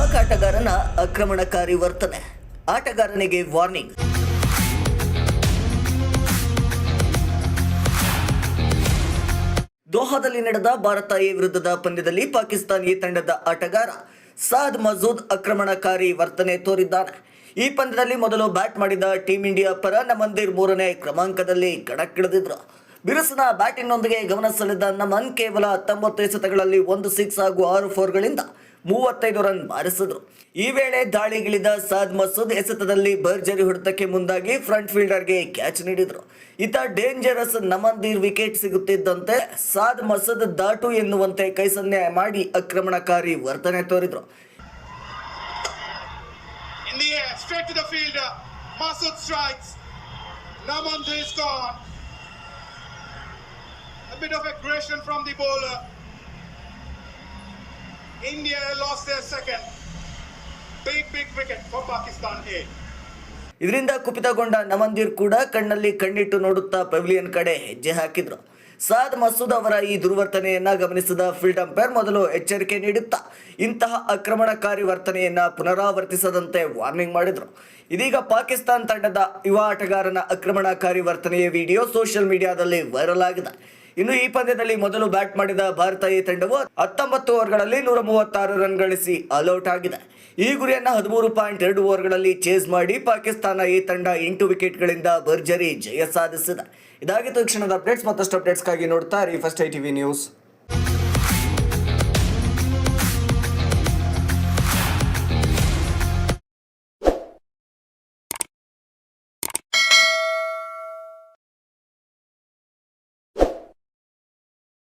ಪಾಕ್ ಆಟಗಾರನ ಆಕ್ರಮಣಕಾರಿ ವರ್ತನೆ, ಆಟಗಾರನಿಗೆ ವಾರ್ನಿಂಗ್. ದೋಹಾದಲ್ಲಿ ನಡೆದ ಭಾರತ ಎ ವಿರುದ್ಧದ ಪಂದ್ಯದಲ್ಲಿ ಪಾಕಿಸ್ತಾನಿ ತಂಡದ ಆಟಗಾರ ಸಾದ್ ಮಸೂದ್ ಆಕ್ರಮಣಕಾರಿ ವರ್ತನೆ ತೋರಿದ್ದಾನೆ. ಈ ಪಂದ್ಯದಲ್ಲಿ ಮೊದಲು ಬ್ಯಾಟ್ ಮಾಡಿದ ಟೀಂ ಇಂಡಿಯಾ ಪರ ನಮನ್ದೀರ್ 3ನೇ ಕ್ರಮಾಂಕದಲ್ಲಿ ಕಣಕ್ಕಿಳಿದಿದ್ರು. ಬಿರುಸಿನ ಬ್ಯಾಟಿಂಗ್ನೊಂದಿಗೆ ಗಮನ ಸೆಳೆದ ನಮನ್ ಕೇವಲ 19 ಎಸೆತಗಳಲ್ಲಿ 1 6 ಹಾಗೂ 6 4ಗಳಿಂದ 35 ರನ್ ಬಾರಿಸಿದ್ರು. ಈ ವೇಳೆ ದಾಳಿಗಿಳಿದ ಸಾದ್ ಮಸೂದ್ ಎಸೆತದಲ್ಲಿ ಭರ್ಜರಿ ಹೊಡೆತಕ್ಕೆ ಮುಂದಾಗಿ ಫ್ರಂಟ್ ಫೀಲ್ಡರ್ಗೆ ಕ್ಯಾಚ್ ನೀಡಿದ್ರು. ಇತ್ತ ಡೇಂಜರಸ್ ನಮನ್ದೀರ್ ವಿಕೆಟ್ ಸಿಗುತ್ತಿದ್ದಂತೆ ಸಾದ್ ಮಸೂದ್ ದಾಟು ಎನ್ನುವಂತೆ ಕೈಸನ್ನೆ ಮಾಡಿ ಆಕ್ರಮಣಕಾರಿ ವರ್ತನೆ ತೋರಿದ್ರು. In the air, straight to the fielder. Masood strikes. Namandir is gone. A bit of aggression from the bowler. India lost their second. Big wicket for Pakistan A. ಇದರಿಂದ ಕುಪಿತಗೊಂಡ ನಮನ್ದೀರ್ ಕೂಡ ಕಣ್ಣಲ್ಲಿ ಕಣ್ಣಿಟ್ಟು ನೋಡುತ್ತಾ ಪೆವಿಲಿಯನ್ ಕಡೆ ಹೆಜ್ಜೆ ಹಾಕಿದ್ರು. ಸಾದ್ ಮಸೂದ್ ಅವರ ಈ ದುರ್ವರ್ತನೆಯನ್ನ ಗಮನಿಸಿದ ಫೀಲ್ಡ್ ಅಂಪೈರ್ ಮೊದಲು ಎಚ್ಚರಿಕೆ ನೀಡುತ್ತಾ ಇಂತಹ ಆಕ್ರಮಣಕಾರಿ ವರ್ತನೆಯನ್ನ ಪುನರಾವರ್ತಿಸದಂತೆ ವಾರ್ನಿಂಗ್ ಮಾಡಿದ್ರು. ಇದೀಗ ಪಾಕಿಸ್ತಾನ ತಂಡದ ಯುವ ಆಟಗಾರನ ಆಕ್ರಮಣಕಾರಿ ವರ್ತನೆಯ ವಿಡಿಯೋ ಸೋಷಿಯಲ್ ಮೀಡಿಯಾದಲ್ಲಿ ವೈರಲ್ ಆಗಿದೆ. ಇನ್ನು ಈ ಪಂದ್ಯದಲ್ಲಿ ಮೊದಲು ಬ್ಯಾಟ್ ಮಾಡಿದ ಭಾರತ ಎ ತಂಡವು 19 ಓವರ್ಗಳಲ್ಲಿ 136 ರನ್ ಗಳಿಸಿ ಆಲ್ಔಟ್ ಆಗಿದೆ. ಈ ಗುರಿಯನ್ನು 13.2 ಓವರ್ಗಳಲ್ಲಿ ಚೇಸ್ ಮಾಡಿ ಪಾಕಿಸ್ತಾನ ಎ ತಂಡ 8 ವಿಕೆಟ್ಗಳಿಂದ ಭರ್ಜರಿ ಜಯ ಸಾಧಿಸಿದೆ. ಇದಾಗಿತ್ತು ಕ್ಷಣದ ಅಪ್ಡೇಟ್ಸ್. ಮತ್ತಷ್ಟು ಅಪ್ಡೇಟ್ಸ್ಗಾಗಿ ನೋಡ್ತಾ ಇರಿ ಫಸ್ಟ್ ಐ ಟಿವಿ ನ್ಯೂಸ್.